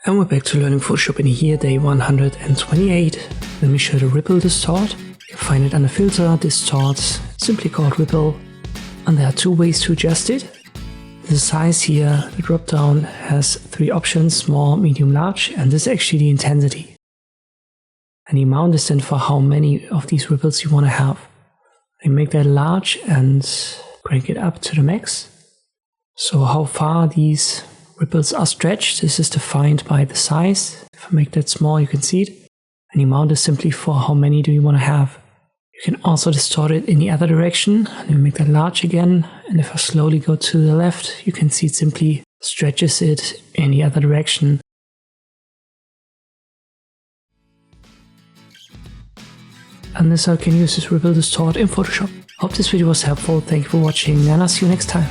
And we're back to learning Photoshop in here, day 128. Let me show the ripple distort. You can find it under filter, distort, simply called ripple. And there are two ways to adjust it. The size here, the drop down, has three options: small, medium, large, and this is actually the intensity. And the amount is then for how many of these ripples you want to have. You make that large and crank it up to the max. So how far these ripples are stretched, this is defined by the size. If I make that small, you can see it. And the amount is simply for how many do you want to have. You can also distort it in the other direction. And you make that large again. And if I slowly go to the left, you can see it simply stretches it in the other direction. And this is how you can use this ripple distort in Photoshop. Hope this video was helpful. Thank you for watching, and I'll see you next time.